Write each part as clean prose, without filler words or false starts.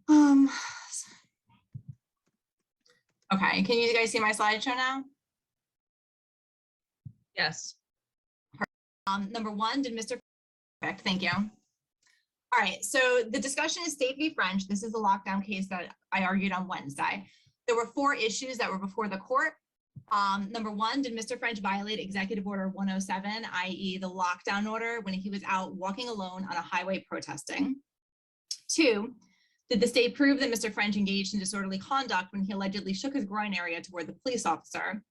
Um, okay, can you guys see my slideshow now? Yes. Number one, did Mr. Perfect, thank you. All right, so the discussion is State v. French. This is the lockdown case that I argued on Wednesday. There were 4 issues that were before the court. Number one, did Mr. French violate Executive Order 107, i.e. the lockdown order when he was out walking alone on a highway protesting? 2, did the state prove that Mr. French engaged in disorderly conduct when he allegedly shook his groin area toward the police officer?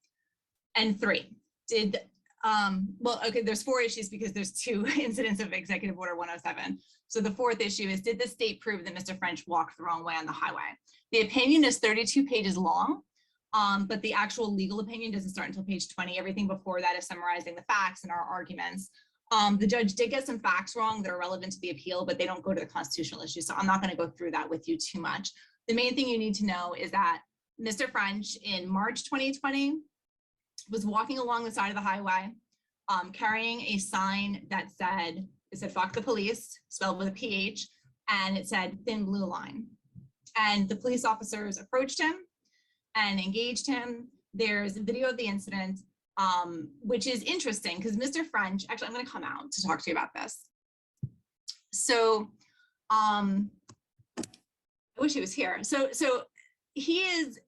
And 3, did, well, okay, there's 4 issues because there's 2 incidents of Executive Order 107. So the 4th issue is, did the state prove that Mr. French walked the wrong way on the highway? The opinion is 32 pages long, but the actual legal opinion doesn't start until page 20. Everything before that is summarizing the facts and our arguments. The judge did get some facts wrong that are relevant to the appeal, but they don't go to the constitutional issue. So I'm not going to go through that with you too much. The main thing you need to know is that Mr. French in March 2020 was walking along the side of the highway, carrying a sign that said, it said, "Fuck the police," spelled with a PH, and it said "Thin Blue Line." And the police officers approached him and engaged him. There's a video of the incident, which is interesting because Mr. French, actually, I'm going to come out to talk to you about this. So I wish he was here. So he is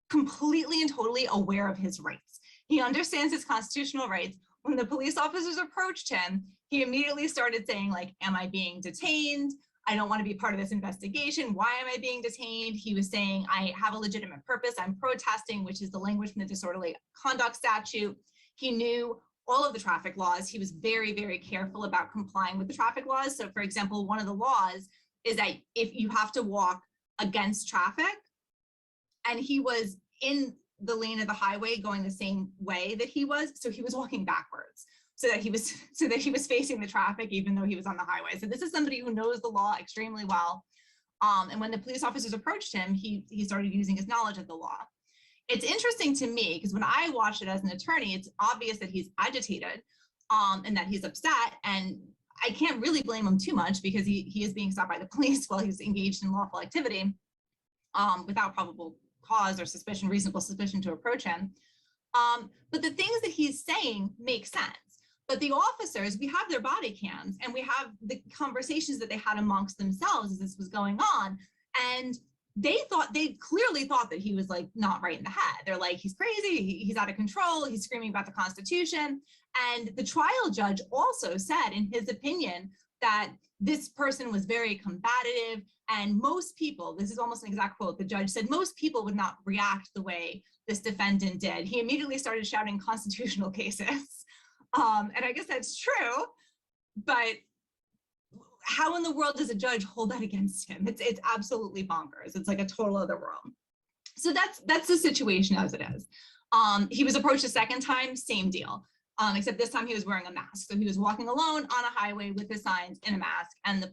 completely and totally aware of his rights. He understands his constitutional rights. When the police officers approached him, he immediately started saying, like, am I being detained? I don't want to be part of this investigation. Why am I being detained? He was saying, I have a legitimate purpose. I'm protesting, which is the language from the disorderly conduct statute. He knew all of the traffic laws. He was very, very careful about complying with the traffic laws. So for example, one of the laws is that if you have to walk against traffic, and he was in the lane of the highway going the same way that he was, so he was walking backwards so that he was facing the traffic even though he was on the highway. So this is somebody who knows the law extremely well. And when the police officers approached him, he started using his knowledge of the law. It's interesting to me because when I watched it as an attorney, it's obvious that he's agitated and that he's upset, and I can't really blame him too much because he is being stopped by the police while he's engaged in lawful activity without probable cause or suspicion, reasonable suspicion to approach him. But the things that he's saying make sense. But the officers, we have their body cams and we have the conversations that they had amongst themselves as this was going on. And they clearly thought that he was like not right in the head. They're like, he's crazy, he's out of control, he's screaming about the Constitution. And the trial judge also said in his opinion that this person was very combative, and most people, this is almost an exact quote, the judge said most people would not react the way this defendant did. He immediately started shouting constitutional cases. And I guess that's true, but how in the world does a judge hold that against him? It's absolutely bonkers. It's like a total other world. So that's the situation as it is. He was approached a second time, same deal. Except this time he was wearing a mask. So he was walking alone on a highway with his signs in a mask, and the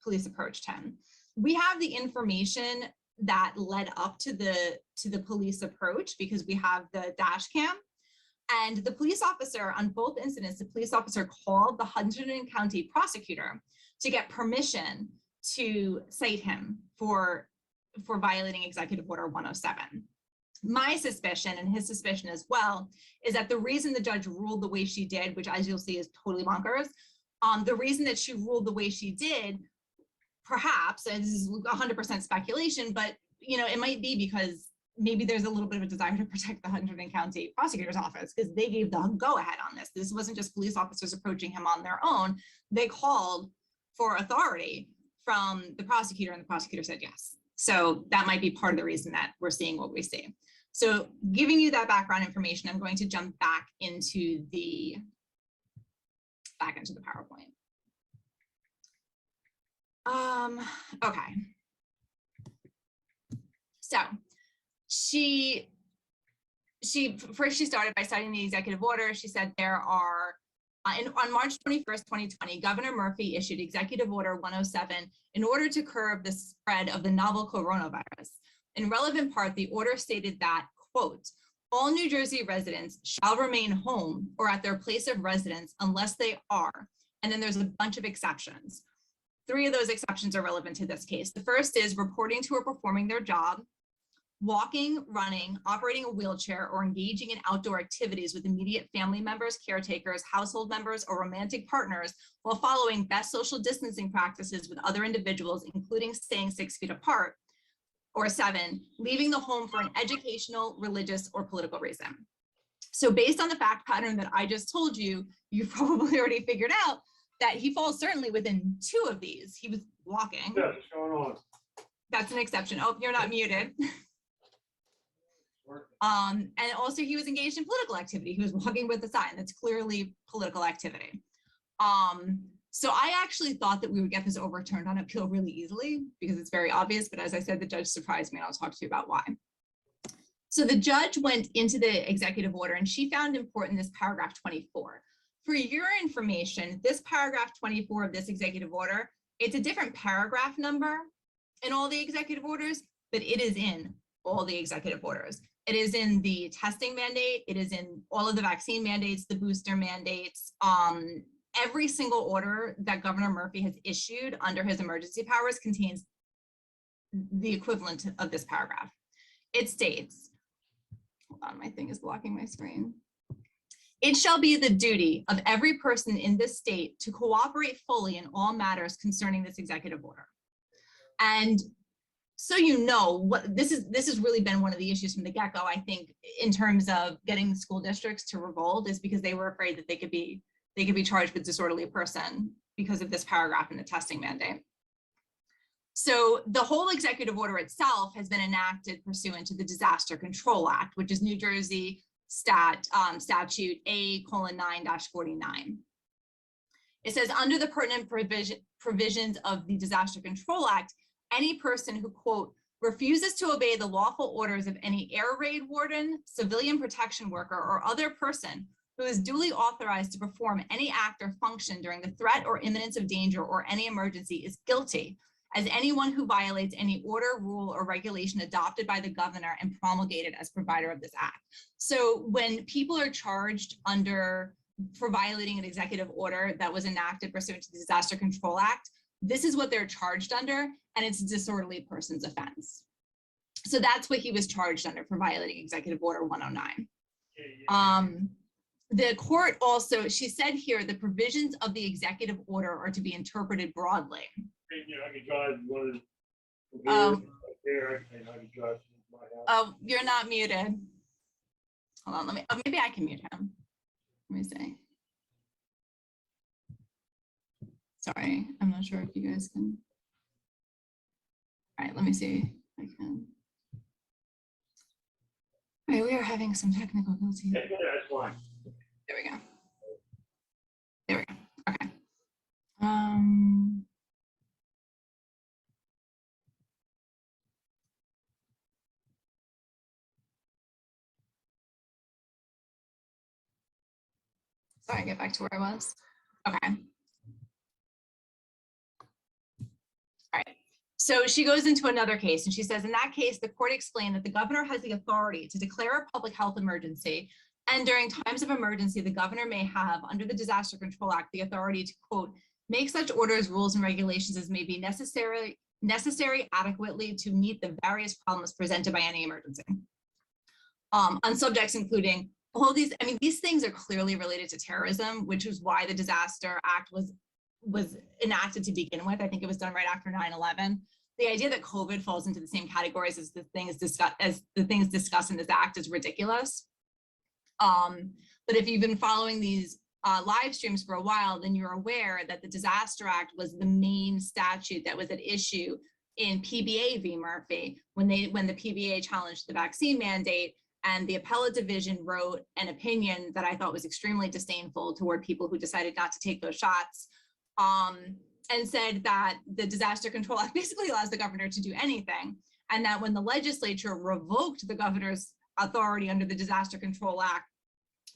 police approached him. We have the information that led up to the police approach because we have the dash cam. And the police officer on both incidents, the police officer called the Hunterdon County prosecutor to get permission to cite him for violating Executive Order 107. My suspicion, and his suspicion as well, is that the reason the judge ruled the way she did, which as you'll see is totally bonkers, the reason that she ruled the way she did, perhaps, and this is 100% speculation, but you know, it might be because maybe there's a little bit of a desire to protect the Hunterdon County prosecutor's office because they gave the go-ahead on this. This wasn't just police officers approaching him on their own. They called for authority from the prosecutor, and the prosecutor said yes. So that might be part of the reason that we're seeing what we see. So giving you that background information, I'm going to jump back into the PowerPoint. Okay. So she started by citing the executive order. She said there are, on March 21st, 2020, Governor Murphy issued Executive Order 107 in order to curb the spread of the novel coronavirus. In relevant part, the order stated that, quote, all New Jersey residents shall remain home or at their place of residence unless they are, and then there's a bunch of exceptions. Three of those exceptions are relevant to this case. The first is reporting to or performing their job, walking, running, operating a wheelchair, or engaging in outdoor activities with immediate family members, caretakers, household members, or romantic partners while following best social distancing practices with other individuals, including staying 6 feet apart. Or 7, leaving the home for an educational, religious, or political reason. So based on the fact pattern that I just told you, you've probably already figured out that he falls certainly within 2 of these. He was walking. Yeah, what's going on? That's an exception. Oh, you're not muted. And also he was engaged in political activity. He was walking with a sign. That's clearly political activity. So I actually thought that we would get this overturned on appeal really easily because it's very obvious, but as I said, the judge surprised me and I'll talk to you about why. So the judge went into the executive order and she found important this paragraph 24. For your information, this paragraph 24 of this executive order, it's a different paragraph number in all the executive orders, but it is in all the executive orders. It is in the testing mandate. It is in all of the vaccine mandates, the booster mandates. Every single order that Governor Murphy has issued under his emergency powers contains the equivalent of this paragraph. It states, hold on, my thing is blocking my screen. It shall be the duty of every person in this state to cooperate fully in all matters concerning this executive order. And so you know what this has really been one of the issues from the get-go, I think, in terms of getting school districts to revolt, is because they were afraid that they could be charged with disorderly person because of this paragraph in the testing mandate. So the whole executive order itself has been enacted pursuant to the Disaster Control Act, which is New Jersey statute A:9-49. It says, under the pertinent provisions of the Disaster Control Act, any person who, quote, refuses to obey the lawful orders of any air raid warden, civilian protection worker, or other person who is duly authorized to perform any act or function during the threat or imminence of danger or any emergency is guilty, as anyone who violates any order, rule, or regulation adopted by the governor and promulgated as provider of this act. So when people are charged for violating an executive order that was enacted pursuant to the Disaster Control Act, this is what they're charged under, and it's a disorderly person's offense. So that's what he was charged under for violating Executive Order 109. The court also, she said here, the provisions of the executive order are to be interpreted broadly. Oh, you're not muted. Hold on, maybe I can mute him. Let me see. Sorry, I'm not sure if you guys can. All right, let me see if I can. All right, we are having some technical difficulties. Yeah, that's fine. There we go. There we go. Okay. Sorry, get back to where I was. Okay. All right. So she goes into another case and she says, in that case, the court explained that the governor has the authority to declare a public health emergency. And during times of emergency, the governor may have, under the Disaster Control Act, the authority to, quote, make such orders, rules, and regulations as may be necessary adequately to meet the various problems presented by any emergency. On subjects including all these, I mean, these things are clearly related to terrorism, which is why the Disaster Act was enacted to begin with. I think it was done right after 9/11. The idea that COVID falls into the same categories as the things discussed in this act is ridiculous. But if you've been following these live streams for a while, then you're aware that the Disaster Act was the main statute that was at issue in PBA v. Murphy when the PBA challenged the vaccine mandate, and the appellate division wrote an opinion that I thought was extremely disdainful toward people who decided not to take those shots, and said that the Disaster Control Act basically allows the governor to do anything, and that when the legislature revoked the governor's authority under the Disaster Control Act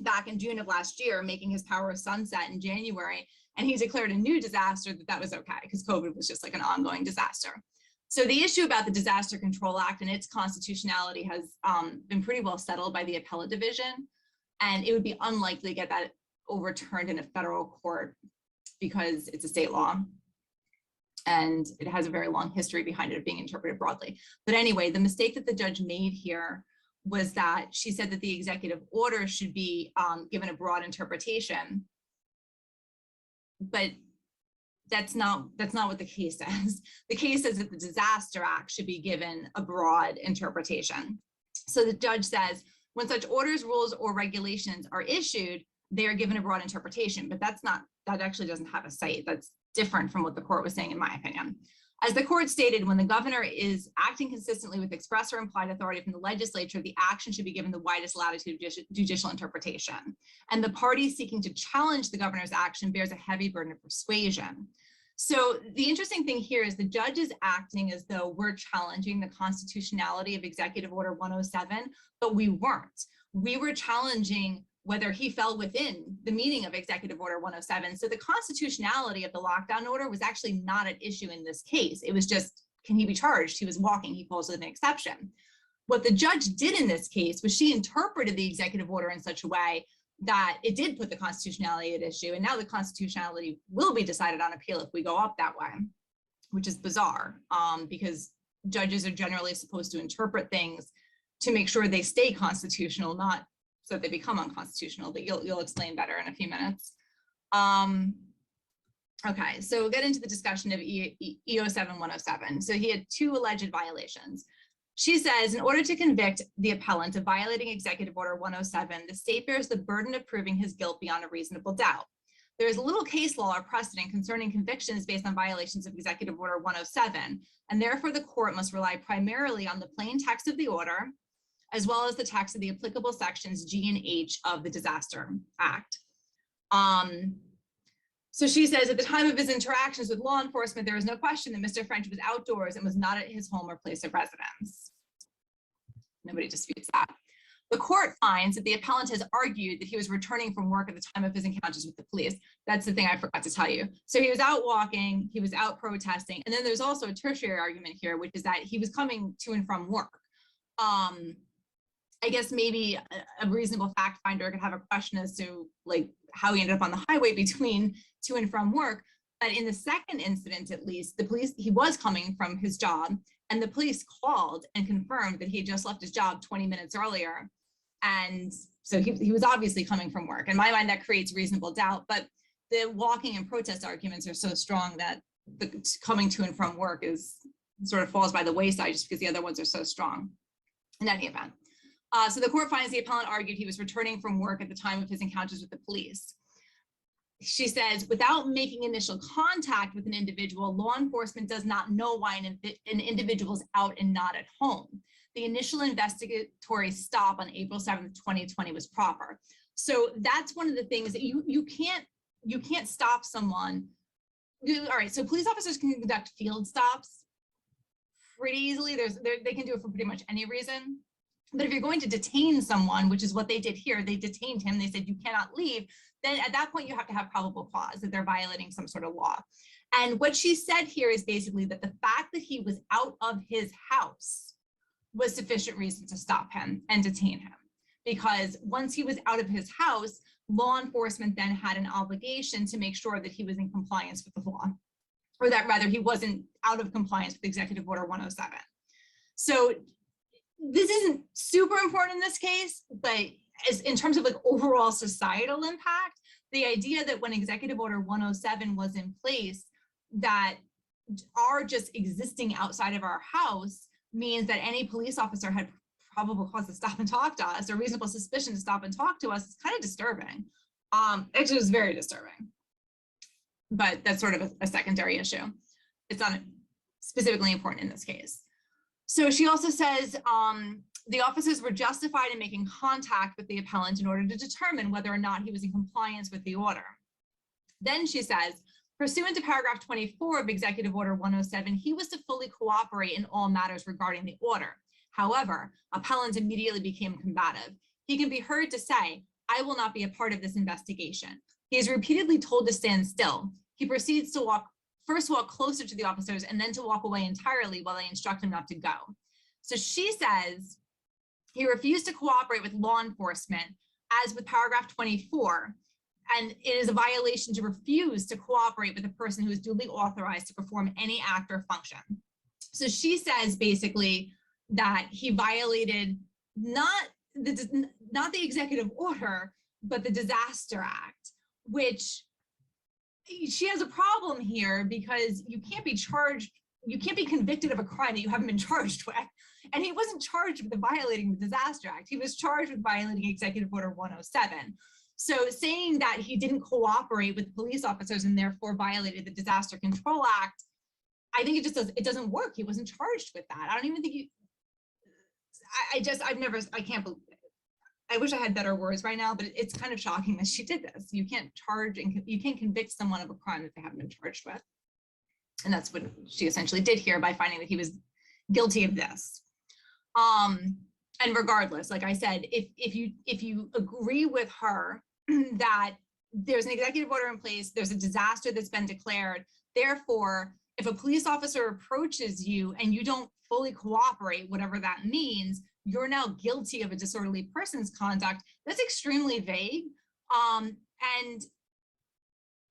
back in June of last year, making his power sunset in January, and he declared a new disaster, that was okay, because COVID was just like an ongoing disaster. So the issue about the Disaster Control Act and its constitutionality has been pretty well settled by the appellate division, and it would be unlikely to get that overturned in a federal court because it's a state law. and it has a very long history behind it of being interpreted broadly. But anyway, the mistake that the judge made here was that she said that the executive order should be given a broad interpretation, but that's not what the case says. The case says that the Disaster Act should be given a broad interpretation. So the judge says, when such orders, rules, or regulations are issued, they are given a broad interpretation, but that actually doesn't have a cite. That's different from what the court was saying, in my opinion. As the court stated, when the governor is acting consistently with express or implied authority from the legislature, the action should be given the widest latitude of judicial interpretation. And the party seeking to challenge the governor's action bears a heavy burden of persuasion. So the interesting thing here is the judge is acting as though we're challenging the constitutionality of Executive Order 107, but we weren't. We were challenging whether he fell within the meaning of Executive Order 107. So the constitutionality of the lockdown order was actually not at issue in this case. It was just, can he be charged? He was walking, he falls within an exception. What the judge did in this case was she interpreted the executive order in such a way that it did put the constitutionality at issue. And now the constitutionality will be decided on appeal if we go up that way, which is bizarre because judges are generally supposed to interpret things to make sure they stay constitutional, not so that they become unconstitutional, but you'll explain better in a few minutes. Okay, so we'll get into the discussion of EO7 107. So he had 2 alleged violations. She says, in order to convict the appellant of violating Executive Order 107, the state bears the burden of proving his guilt beyond a reasonable doubt. There is little case law or precedent concerning convictions based on violations of Executive Order 107, and therefore the court must rely primarily on the plain text of the order, as well as the text of the applicable sections G and H of the Disaster Act. So she says, at the time of his interactions with law enforcement, there was no question that Mr. French was outdoors and was not at his home or place of residence. Nobody disputes that. The court finds that the appellant has argued that he was returning from work at the time of his encounters with the police. That's the thing I forgot to tell you. So he was out walking, he was out protesting, and then there's also a tertiary argument here, which is that he was coming to and from work. I guess maybe a reasonable fact finder could have a question as to like how he ended up on the highway between to and from work. But in the second incident, at least, the police, he was coming from his job, and the police called and confirmed that he had just left his job 20 minutes earlier. And so he was obviously coming from work. In my mind, that creates reasonable doubt, but the walking and protest arguments are so strong that the coming to and from work is sort of falls by the wayside just because the other ones are so strong in any event. So the court finds the appellant argued he was returning from work at the time of his encounters with the police. She says, without making initial contact with an individual, law enforcement does not know why an individual is out and not at home. The initial investigatory stop on April 7th, 2020 was proper. So that's one of the things that you can't stop someone. All right, so police officers can conduct field stops pretty easily. They can do it for pretty much any reason. But if you're going to detain someone, which is what they did here, they detained him, they said you cannot leave, then at that point you have to have probable cause that they're violating some sort of law. And what she said here is basically that the fact that he was out of his house was sufficient reason to stop him and detain him. Because once he was out of his house, law enforcement then had an obligation to make sure that he was in compliance with the law, or that rather he wasn't out of compliance with Executive Order 107. So this isn't super important in this case, but as in terms of like overall societal impact, the idea that when Executive Order 107 was in place, that our just existing outside of our house means that any police officer had probable cause to stop and talk to us, or reasonable suspicion to stop and talk to us, is kind of disturbing. It was very disturbing, but that's sort of a secondary issue. It's not specifically important in this case. So she also says the officers were justified in making contact with the appellant in order to determine whether or not he was in compliance with the order. Then she says, pursuant to paragraph 24 of Executive Order 107, he was to fully cooperate in all matters regarding the order. However, appellant immediately became combative. He can be heard to say, I will not be a part of this investigation. He is repeatedly told to stand still. He proceeds to first walk closer to the officers and then to walk away entirely while they instruct him not to go. So she says he refused to cooperate with law enforcement, as with paragraph 24, and it is a violation to refuse to cooperate with a person who is duly authorized to perform any act or function. So she says basically that he violated not the executive order, but the Disaster Act, which she has a problem here because you can't be convicted of a crime that you haven't been charged with. And he wasn't charged with violating the Disaster Act. He was charged with violating Executive Order 107. So saying that he didn't cooperate with police officers and therefore violated the Disaster Control Act, I think it doesn't work. He wasn't charged with that. I don't even think I can't believe it. I wish I had better words right now, but it's kind of shocking that she did this. You can't charge and you can't convict someone of a crime that they haven't been charged with. And that's what she essentially did here by finding that he was guilty of this. And regardless, like I said, if you agree with her that there's an executive order in place, there's a disaster that's been declared, therefore, if a police officer approaches you and you don't fully cooperate, whatever that means, you're now guilty of a disorderly person's conduct. That's extremely vague. And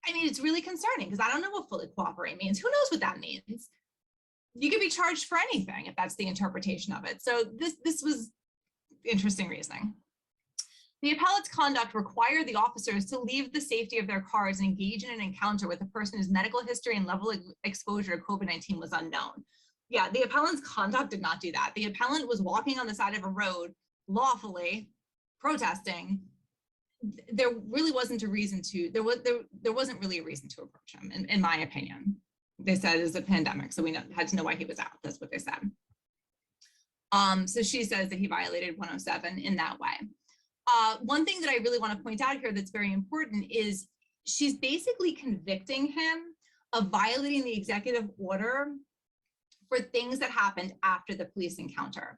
I mean, it's really concerning because I don't know what fully cooperate means. Who knows what that means? You could be charged for anything if that's the interpretation of it. So this was interesting reasoning. The appellate's conduct required the officers to leave the safety of their cars and engage in an encounter with a person whose medical history and level of exposure to COVID-19 was unknown. Yeah, the appellant's conduct did not do that. The appellant was walking on the side of a road lawfully protesting. There really wasn't a reason to, there wasn't really a reason to approach him, in my opinion. They said it's a pandemic, so we had to know why he was out. That's what they said. So she says that he violated 107 in that way. One thing that I really want to point out here that's very important is she's basically convicting him of violating the executive order for things that happened after the police encounter.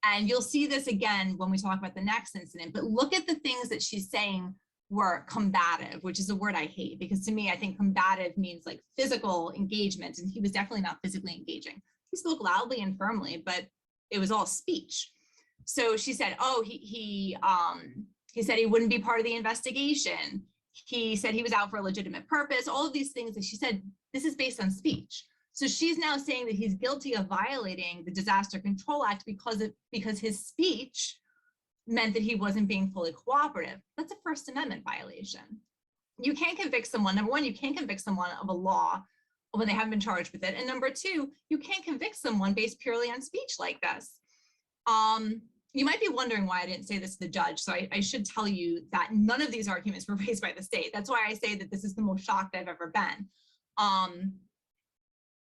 And you'll see this again when we talk about the next incident, but look at the things that she's saying were combative, which is a word I hate, because to me, I think combative means like physical engagement, and he was definitely not physically engaging. He spoke loudly and firmly, but it was all speech. So she said, oh, he said he wouldn't be part of the investigation. He said he was out for a legitimate purpose, all of these things that she said, this is based on speech. So she's now saying that he's guilty of violating the Disaster Control Act because his speech meant that he wasn't being fully cooperative. That's a First Amendment violation. You can't convict someone, number one, you can't convict someone of a law when they haven't been charged with it. And number two, you can't convict someone based purely on speech like this. You might be wondering why I didn't say this to the judge. So I should tell you that none of these arguments were raised by the state. That's why I say that this is the most shocked I've ever been.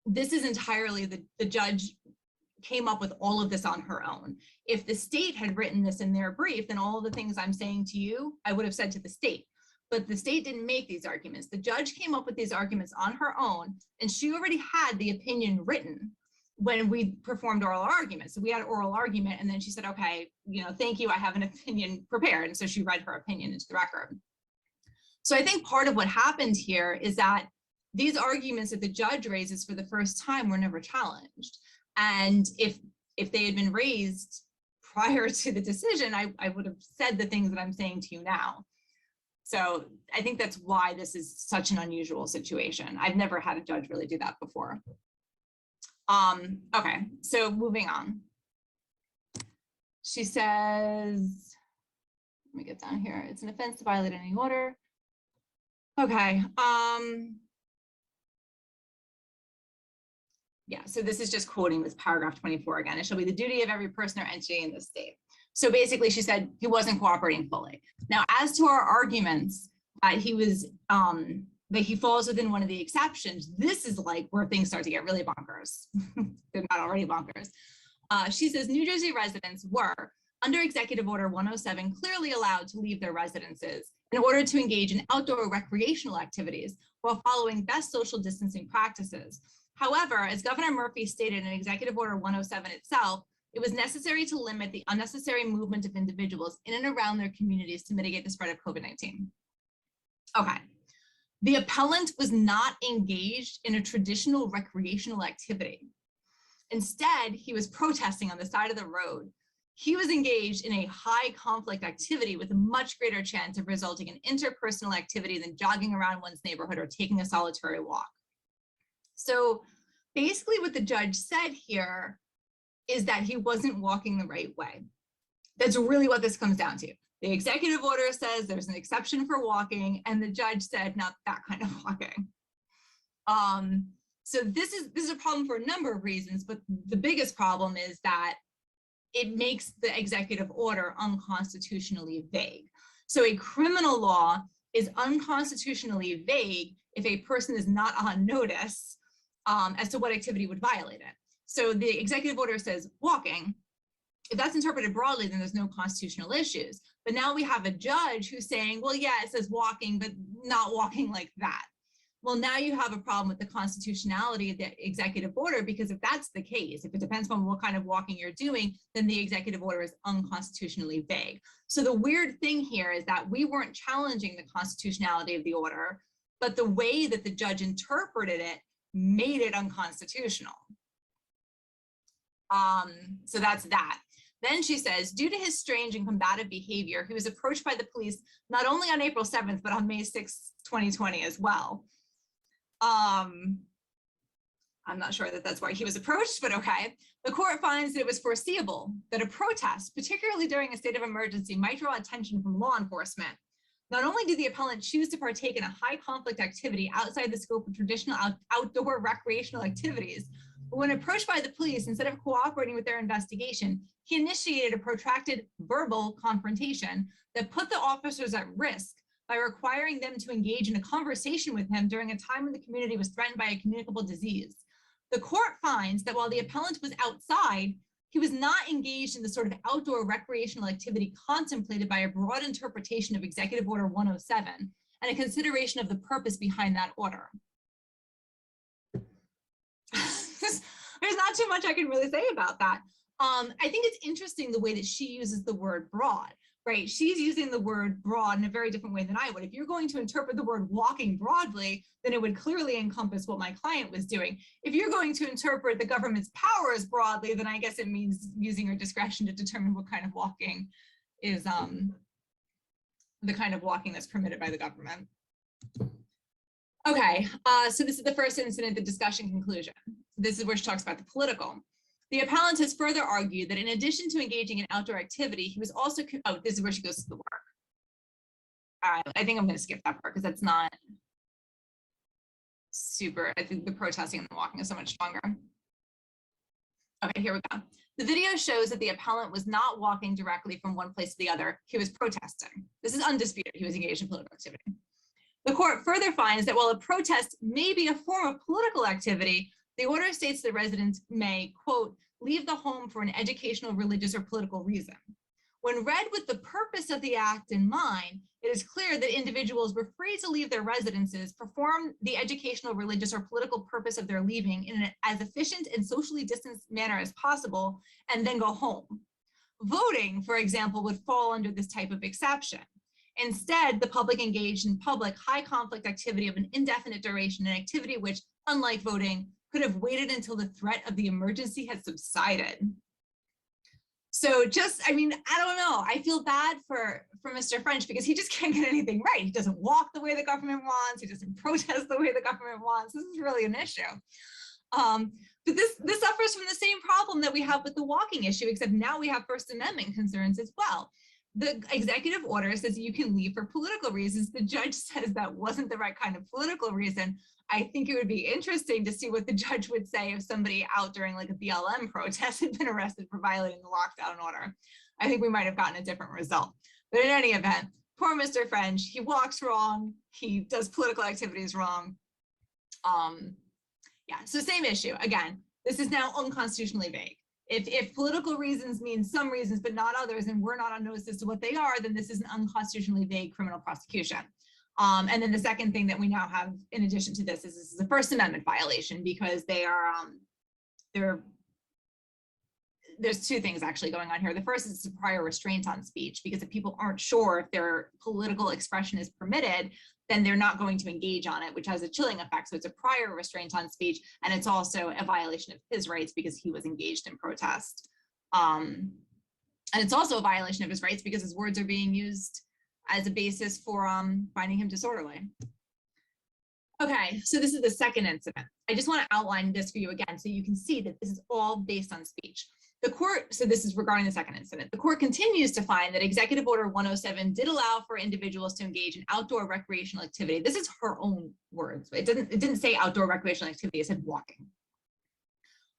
This is entirely, the judge came up with all of this on her own. If the state had written this in their brief, then all of the things I'm saying to you, I would have said to the state. But the state didn't make these arguments. The judge came up with these arguments on her own, and she already had the opinion written when we performed oral arguments. So we had an oral argument, and then she said, okay, thank you, I have an opinion prepared. And so she read her opinion into the record. So I think part of what happened here is that these arguments that the judge raises for the first time were never challenged. And if they had been raised prior to the decision, I would have said the things that I'm saying to you now. So I think that's why this is such an unusual situation. I've never had a judge really do that before. Okay, so moving on. She says, let me get down here. It's an offense to violate any order. Okay. Yeah, so this is just quoting this paragraph 24 again. It shall be the duty of every person or entity in the state. So basically she said he wasn't cooperating fully. Now, as to our arguments that he was, that he falls within one of the exceptions, this is like where things start to get really bonkers. They're not already bonkers. She says New Jersey residents were, under Executive Order 107, clearly allowed to leave their residences in order to engage in outdoor recreational activities while following best social distancing practices. However, as Governor Murphy stated in Executive Order 107 itself, it was necessary to limit the unnecessary movement of individuals in and around their communities to mitigate the spread of COVID-19. Okay, the appellant was not engaged in a traditional recreational activity. Instead, he was protesting on the side of the road he was engaged in a high conflict activity with a much greater chance of resulting in interpersonal activity than jogging around one's neighborhood or taking a solitary walk. So basically what the judge said here is that he wasn't walking the right way. That's really what this comes down to. The executive order says there's an exception for walking, and the judge said not that kind of walking. So this is a problem for a number of reasons, but the biggest problem is that it makes the executive order unconstitutionally vague. So a criminal law is unconstitutionally vague if a person is not on notice as to what activity would violate it. So the executive order says walking. If that's interpreted broadly, then there's no constitutional issues. But now we have a judge who's saying, well, yeah, it says walking, but not walking like that. Well, now you have a problem with the constitutionality of the executive order, because if that's the case, if it depends on what kind of walking you're doing, then the executive order is unconstitutionally vague. So the weird thing here is that we weren't challenging the constitutionality of the order, but the way that the judge interpreted it made it unconstitutional. So that's that. Then she says, due to his strange and combative behavior, he was approached by the police not only on April 7th, but on May 6th, 2020 as well. I'm not sure that that's why he was approached, but okay. The court finds that it was foreseeable that a protest, particularly during a state of emergency, might draw attention from law enforcement. Not only did the appellant choose to partake in a high conflict activity outside the scope of traditional outdoor recreational activities, but when approached by the police, instead of cooperating with their investigation, he initiated a protracted verbal confrontation that put the officers at risk by requiring them to engage in a conversation with him during a time when the community was threatened by a communicable disease. The court finds that while the appellant was outside, he was not engaged in the sort of outdoor recreational activity contemplated by a broad interpretation of Executive Order 107 and a consideration of the purpose behind that order. There's not too much I can really say about that. I think it's interesting the way that she uses the word broad, right? She's using the word broad in a very different way than I would. If you're going to interpret the word walking broadly, then it would clearly encompass what my client was doing. If you're going to interpret the government's powers broadly, then I guess it means using your discretion to determine what kind of walking is the kind of walking that's permitted by the government. Okay, so this is the first incident, the discussion conclusion. This is where she talks about the political. The appellant has further argued that in addition to engaging in outdoor activity, he was also, oh, this is where she goes to the work. I think I'm going to skip that part because that's not super, I think the protesting and the walking is so much stronger. Okay, here we go. The video shows that the appellant was not walking directly from one place to the other. He was protesting. This is undisputed. He was engaged in political activity. The court further finds that while a protest may be a form of political activity, the order states that residents may, quote, leave the home for an educational, religious, or political reason. When read with the purpose of the act in mind, it is clear that individuals were free to leave their residences, perform the educational, religious, or political purpose of their leaving in an as efficient and socially distanced manner as possible, and then go home. Voting, for example, would fall under this type of exception. Instead, the public engaged in public high conflict activity of an indefinite duration, an activity which, unlike voting, could have waited until the threat of the emergency had subsided. So just, I mean, I don't know. I feel bad for Mr. French because he just can't get anything right. He doesn't walk the way the government wants. He doesn't protest the way the government wants. This is really an issue. But this suffers from the same problem that we have with the walking issue, except now we have First Amendment concerns as well. The executive order says you can leave for political reasons. The judge says that wasn't the right kind of political reason. I think it would be interesting to see what the judge would say if somebody out during like a BLM protest had been arrested for violating the lockdown order. I think we might have gotten a different result. But in any event, poor Mr. French, he walks wrong. He does political activities wrong. Yeah, so same issue. Again, this is now unconstitutionally vague. If political reasons mean some reasons, but not others, and we're not on notice as to what they are, then this is an unconstitutionally vague criminal prosecution. And then the second thing that we now have in addition to this is a First Amendment violation because they are, there's two things actually going on here. The first is a prior restraint on speech, because if people aren't sure if their political expression is permitted, then they're not going to engage on it, which has a chilling effect. So it's a prior restraint on speech, and it's also a violation of his rights because he was engaged in protest. And And it's also a violation of his rights because his words are being used as a basis for finding him disorderly. Okay, so this is the second incident. I just want to outline this for you again so you can see that this is all based on speech. The court, so this is regarding the second incident, the court continues to find that Executive Order 107 did allow for individuals to engage in outdoor recreational activity. This is her own words. It didn't say outdoor recreational activity, it said walking.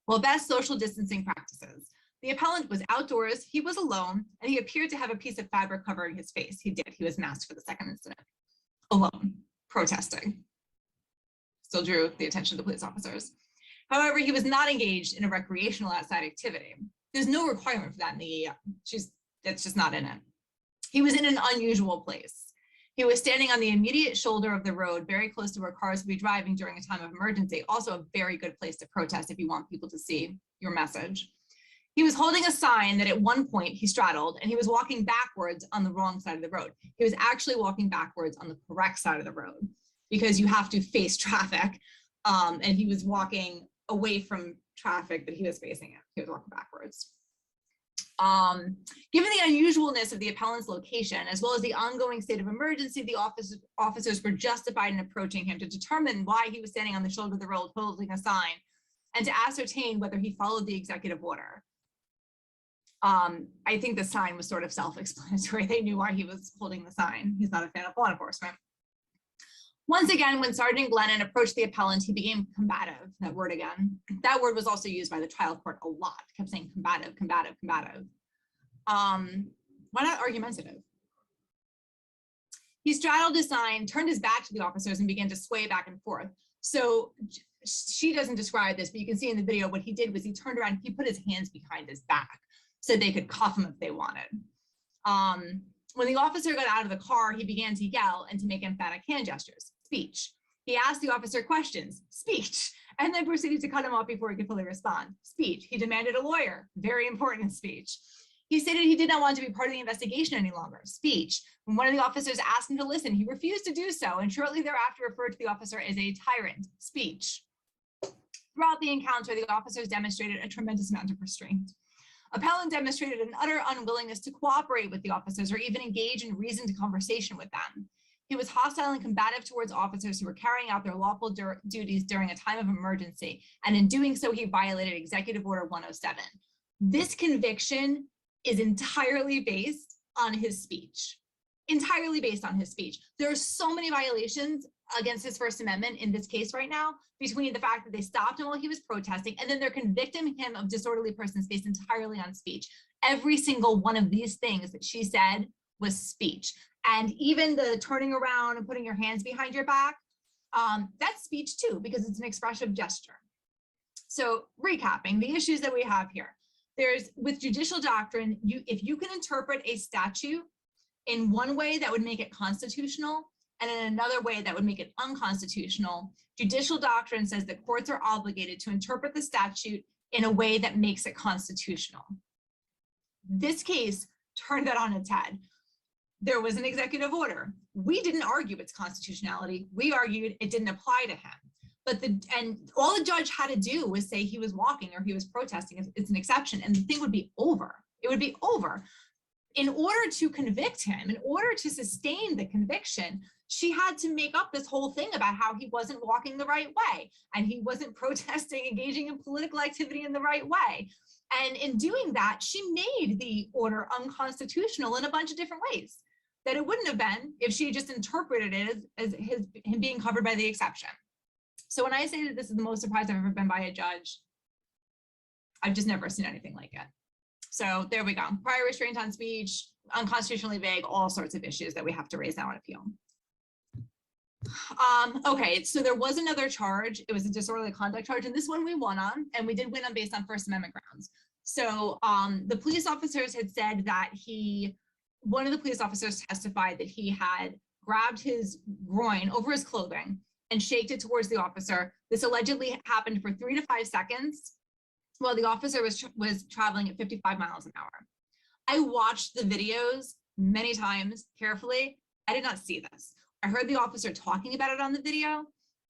Well, best social distancing practices. The appellant was outdoors, he was alone, and he appeared to have a piece of fabric covering his face. He did, he was masked for the second incident. Alone, protesting. Still drew the attention of the police officers. However, he was not engaged in a recreational outside activity. There's no requirement for that in the EM. That's just not in it. He was in an unusual place. He was standing on the immediate shoulder of the road, very close to where cars would be driving during a time of emergency. Also a very good place to protest if you want people to see your message. He was holding a sign that at one point he straddled, and he was walking backwards on the wrong side of the road. He was actually walking backwards on the correct side of the road because you have to face traffic. And he was walking away from traffic, but he was facing it. He was walking backwards. Given the unusualness of the appellant's location, as well as the ongoing state of emergency, the officers were justified in approaching him to determine why he was standing on the shoulder of the road holding a sign and to ascertain whether he followed the executive order. I think the sign was sort of self-explanatory. They knew why he was holding the sign. He's not a fan of law enforcement. Once again, when Sergeant Glennon approached the appellant, he became combative, that word again. That word was also used by the trial court a lot, kept saying combative, combative, combative. Why not argumentative? He straddled his sign, turned his back to the officers and began to sway back and forth. So she doesn't describe this, but you can see in the video what he did was he turned around, he put his hands behind his back so they could cuff him if they wanted. When the officer got out of the car, he began to yell and to make emphatic hand gestures. Speech. He asked the officer questions, speech, and then proceeded to cut him off before he could fully respond. Speech. He demanded a lawyer, very important speech. He stated he did not want to be part of the investigation any longer. Speech. When one of the officers asked him to listen, he refused to do so, and shortly thereafter referred to the officer as a tyrant. Speech. Throughout the encounter, the officers demonstrated a tremendous amount of restraint. Appellant demonstrated an utter unwillingness to cooperate with the officers or even engage in reasoned conversation with them. He was hostile and combative towards officers who were carrying out their lawful duties during a time of emergency, and in doing so, he violated Executive Order 107. This conviction is entirely based on his speech. Entirely based on his speech. There are so many violations against his First Amendment in this case right now, between the fact that they stopped him while he was protesting, and then they're convicting him of disorderly persons based entirely on speech. Every single one of these things that she said was speech. And even the turning around and putting your hands behind your back, that's speech too, because it's an expressive gesture. So recapping the issues that we have here. There's, with judicial doctrine, if you can interpret a statute in one way that would make it constitutional, and in another way that would make it unconstitutional, judicial doctrine says that courts are obligated to interpret the statute in a way that makes it constitutional. This case turned that on its head. There was an executive order. We didn't argue its constitutionality. We argued it didn't apply to him. But all the judge had to do was say he was walking or he was protesting. It's an exception, and the thing would be over. It would be over. In order to convict him, in order to sustain the conviction, she had to make up this whole thing about how he wasn't walking the right way and he wasn't protesting, engaging in political activity in the right way. And in doing that, she made the order unconstitutional in a bunch of different ways that it wouldn't have been if she just interpreted it as him being covered by the exception. So when I say that this is the most surprised I've ever been by a judge, I've just never seen anything like it. So there we go. Prior restraint on speech, unconstitutionally vague, all sorts of issues that we have to raise now on appeal. Okay, so there was another charge. It was a disorderly conduct charge, and this one we won on, and we did win on based on First Amendment grounds. So the police officers had said that one of the police officers testified that he had grabbed his groin over his clothing and shaked it towards the officer. This allegedly happened for 3 to 5 seconds while the officer was traveling at 55 miles an hour. I watched the videos many times carefully. I did not see this. I heard the officer talking about it on the video.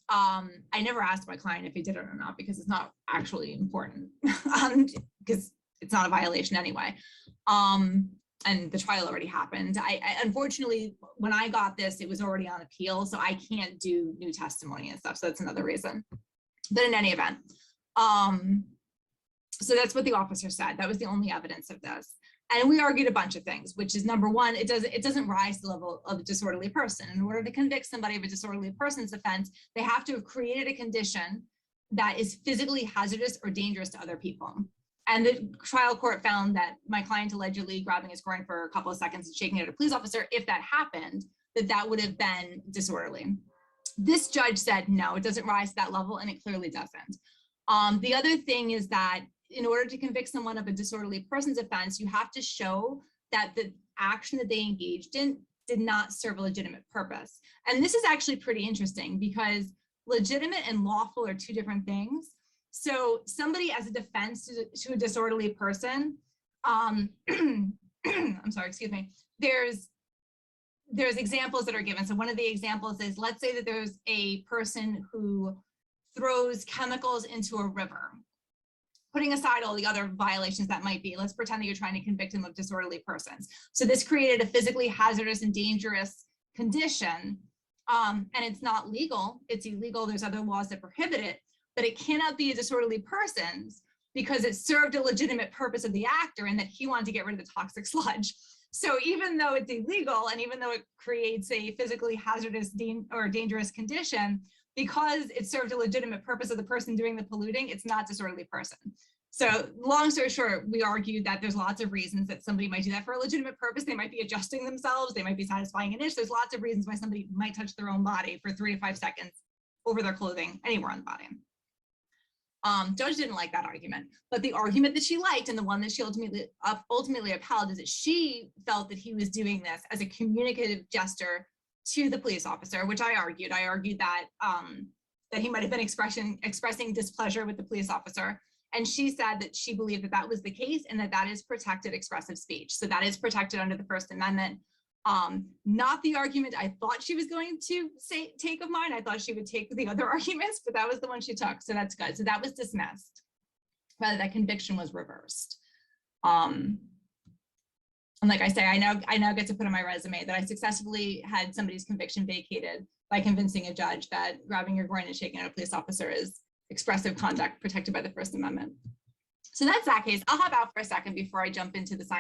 I never asked my client if he did it or not because it's not actually important because it's not a violation anyway. And the trial already happened. I unfortunately, when I got this, it was already on appeal, so I can't do new testimony and stuff. So that's another reason. But in any event, so that's what the officer said. That was the only evidence of this. And we argued a bunch of things, which is number one, it doesn't rise to the level of a disorderly person. In order to convict somebody of a disorderly person's offense, they have to have created a condition that is physically hazardous or dangerous to other people. And the trial court found that my client allegedly grabbing his groin for a couple of seconds and shaking it at a police officer, if that happened, that would have been disorderly. This judge said, no, it doesn't rise to that level, and it clearly doesn't. The other thing is that in order to convict someone of a disorderly person's offense, you have to show that the action that they engaged in did not serve a legitimate purpose. And this is actually pretty interesting because legitimate and lawful are two different things. So somebody as a defense to a disorderly person, I'm sorry, excuse me, there's examples that are given. So one of the examples is, let's say that there's a person who throws chemicals into a river. Putting aside all the other violations that might be, let's pretend that you're trying to convict him of disorderly persons. So this created a physically hazardous and dangerous condition, and it's not legal, it's illegal, there's other laws that prohibit it, but it cannot be a disorderly person's because it served a legitimate purpose of the actor and that he wanted to get rid of the toxic sludge. So even though it's illegal and even though it creates a physically hazardous or dangerous condition, because it served a legitimate purpose of the person doing the polluting, it's not disorderly person. So long story short, we argued that there's lots of reasons that somebody might do that for a legitimate purpose. They might be adjusting themselves. They might be satisfying an itch. There's lots of reasons why somebody might touch their own body for 3 to 5 seconds over their clothing, anywhere on the body. Judge didn't like that argument, but the argument that she liked and the one that she ultimately upheld is that she felt that he was doing this as a communicative gesture to the police officer, which I argued. I argued that that he might have been expressing displeasure with the police officer, and she said that she believed that that was the case and that that is protected expressive speech. So that is protected under the First Amendment. Not the argument I thought she was going to take of mine. I thought she would take the other arguments, but that was the one she took. So that's good. So that was dismissed. Rather, that conviction was reversed. And like I say, I now get to put on my resume that I successfully had somebody's conviction vacated by convincing a judge that grabbing your groin and shaking at a police officer is expressive conduct protected by the First Amendment. So that's that case. I'll hop out for a second before I jump into the science.